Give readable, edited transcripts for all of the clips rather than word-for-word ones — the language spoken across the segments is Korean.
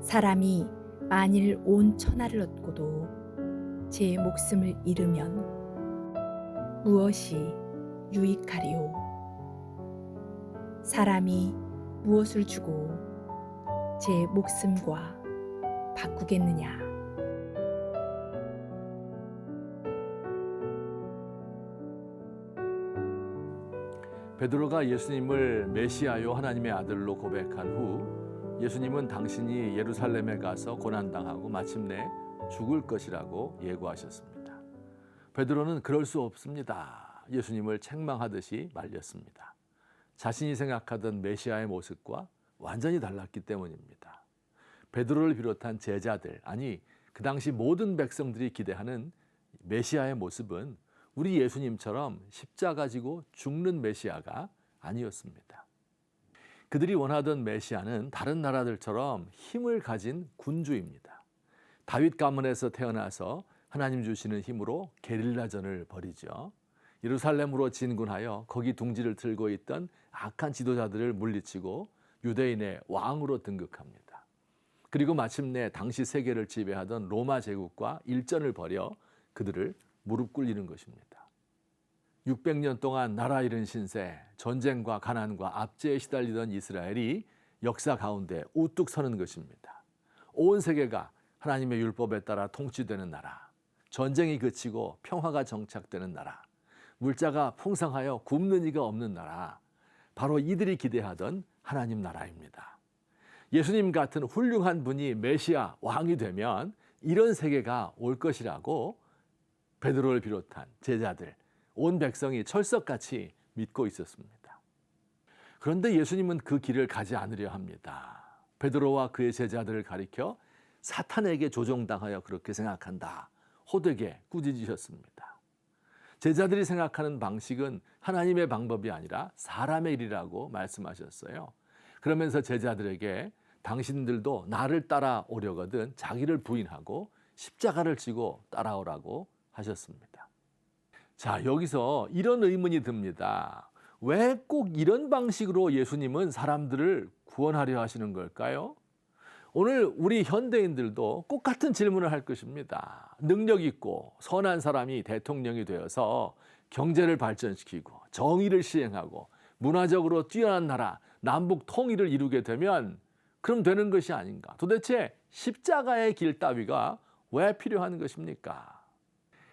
사람이 만일 온 천하를 얻고도 제 목숨을 잃으면 무엇이 유익하리요? 사람이 무엇을 주고 제 목숨과 바꾸겠느냐? 베드로가 예수님을 메시아요 하나님의 아들로 고백한 후 예수님은 당신이 예루살렘에 가서 고난당하고 마침내 죽을 것이라고 예고하셨습니다. 베드로는 그럴 수 없습니다. 예수님을 책망하듯이 말렸습니다. 자신이 생각하던 메시아의 모습과 완전히 달랐기 때문입니다. 베드로를 비롯한 제자들, 아니 그 당시 모든 백성들이 기대하는 메시아의 모습은 우리 예수님처럼 십자가 지고 죽는 메시아가 아니었습니다. 그들이 원하던 메시아는 다른 나라들처럼 힘을 가진 군주입니다. 다윗 가문에서 태어나서 하나님 주시는 힘으로 게릴라전을 벌이죠. 예루살렘으로 진군하여 거기 둥지를 틀고 있던 악한 지도자들을 물리치고 유대인의 왕으로 등극합니다. 그리고 마침내 당시 세계를 지배하던 로마 제국과 일전을 벌여 그들을 무릎 꿇리는 것입니다. 600년 동안 나라 잃은 신세, 전쟁과 가난과 압제에 시달리던 이스라엘이 역사 가운데 우뚝 서는 것입니다. 온 세계가 하나님의 율법에 따라 통치되는 나라, 전쟁이 그치고 평화가 정착되는 나라, 물자가 풍성하여 굶는 이가 없는 나라, 바로 이들이 기대하던 하나님 나라입니다. 예수님 같은 훌륭한 분이 메시아 왕이 되면 이런 세계가 올 것이라고 베드로를 비롯한 제자들, 온 백성이 철석같이 믿고 있었습니다. 그런데 예수님은 그 길을 가지 않으려 합니다. 베드로와 그의 제자들을 가리켜 사탄에게 조종당하여 그렇게 생각한다, 호되게 꾸짖으셨습니다. 제자들이 생각하는 방식은 하나님의 방법이 아니라 사람의 일이라고 말씀하셨어요. 그러면서 제자들에게 당신들도 나를 따라오려거든 자기를 부인하고 십자가를 지고 따라오라고 하셨습니다. 자, 여기서 이런 의문이 듭니다. 왜 꼭 이런 방식으로 예수님은 사람들을 구원하려 하시는 걸까요? 오늘 우리 현대인들도 똑같은 질문을 할 것입니다. 능력 있고 선한 사람이 대통령이 되어서 경제를 발전시키고 정의를 시행하고 문화적으로 뛰어난 나라, 남북 통일을 이루게 되면 그럼 되는 것이 아닌가? 도대체 십자가의 길 따위가 왜 필요한 것입니까?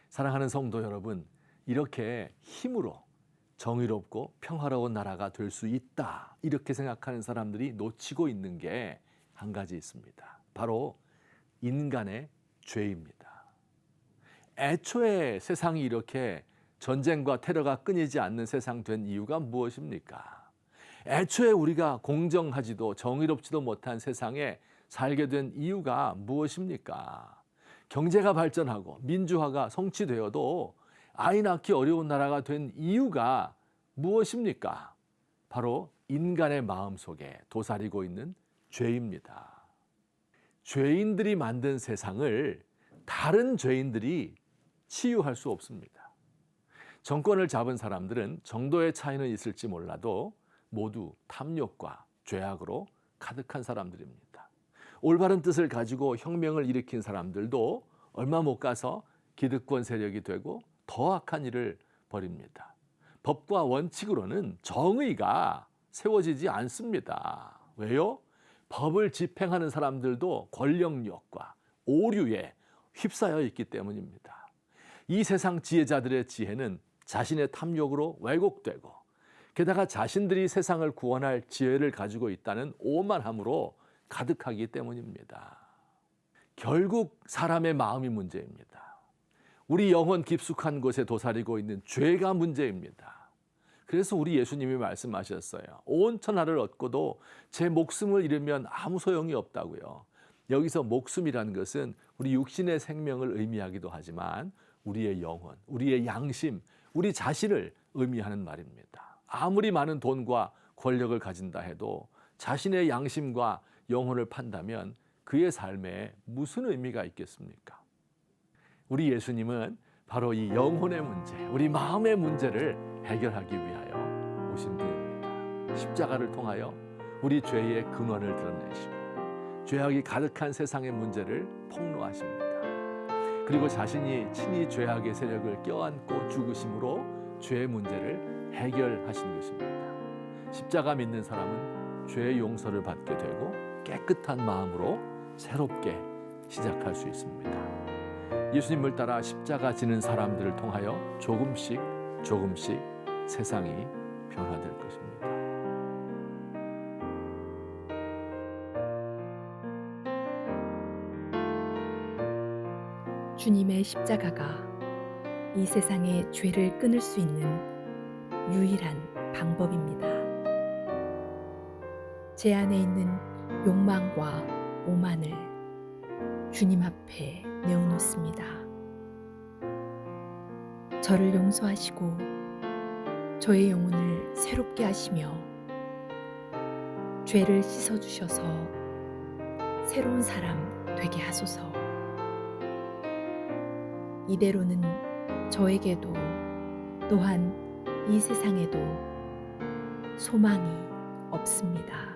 사랑하는 성도 여러분, 이렇게 힘으로 정의롭고 평화로운 나라가 될 수 있다, 이렇게 생각하는 사람들이 놓치고 있는 게 한 가지 있습니다. 바로 인간의 죄입니다. 애초에 세상이 이렇게 전쟁과 테러가 끊이지 않는 세상 된 이유가 무엇입니까? 애초에 우리가 공정하지도 정의롭지도 못한 세상에 살게 된 이유가 무엇입니까? 경제가 발전하고 민주화가 성취되어도 아이 낳기 어려운 나라가 된 이유가 무엇입니까? 바로 인간의 마음속에 도사리고 있는 죄입니다. 죄인들이 만든 세상을 다른 죄인들이 치유할 수 없습니다. 정권을 잡은 사람들은 정도의 차이는 있을지 몰라도 모두 탐욕과 죄악으로 가득한 사람들입니다. 올바른 뜻을 가지고 혁명을 일으킨 사람들도 얼마 못 가서 기득권 세력이 되고 더 악한 일을 벌입니다. 법과 원칙으로는 정의가 세워지지 않습니다. 왜요? 법을 집행하는 사람들도 권력욕과 오류에 휩싸여 있기 때문입니다. 이 세상 지혜자들의 지혜는 자신의 탐욕으로 왜곡되고 게다가 자신들이 세상을 구원할 지혜를 가지고 있다는 오만함으로 가득하기 때문입니다. 결국 사람의 마음이 문제입니다. 우리 영혼 깊숙한 곳에 도사리고 있는 죄가 문제입니다. 그래서 우리 예수님이 말씀하셨어요. 온 천하를 얻고도 제 목숨을 잃으면 아무 소용이 없다고요. 여기서 목숨이라는 것은 우리 육신의 생명을 의미하기도 하지만 우리의 영혼, 우리의 양심, 우리 자신을 의미하는 말입니다. 아무리 많은 돈과 권력을 가진다 해도 자신의 양심과 영혼을 판다면 그의 삶에 무슨 의미가 있겠습니까? 우리 예수님은 바로 이 영혼의 문제, 우리 마음의 문제를 해결하기 위하여 오신 분입니다. 십자가를 통하여 우리 죄의 근원을 드러내시고 죄악이 가득한 세상의 문제를 폭로하십니다. 그리고 자신이 친히 죄악의 세력을 껴안고 죽으심으로 죄의 문제를 해결하신 것입니다. 십자가 믿는 사람은 죄의 용서를 받게 되고 깨끗한 마음으로 새롭게 시작할 수 있습니다. 예수님을 따라 십자가 지는 사람들을 통하여 조금씩 세상이 변화될 것입니다. 주님의 십자가가 이 세상의 죄를 끊을 수 있는 유일한 방법입니다. 제 안에 있는 욕망과 오만을 주님 앞에 내어놓습니다. 저를 용서하시고 저의 영혼을 새롭게 하시며 죄를 씻어주셔서 새로운 사람 되게 하소서. 이대로는 저에게도 또한 이 세상에도 소망이 없습니다.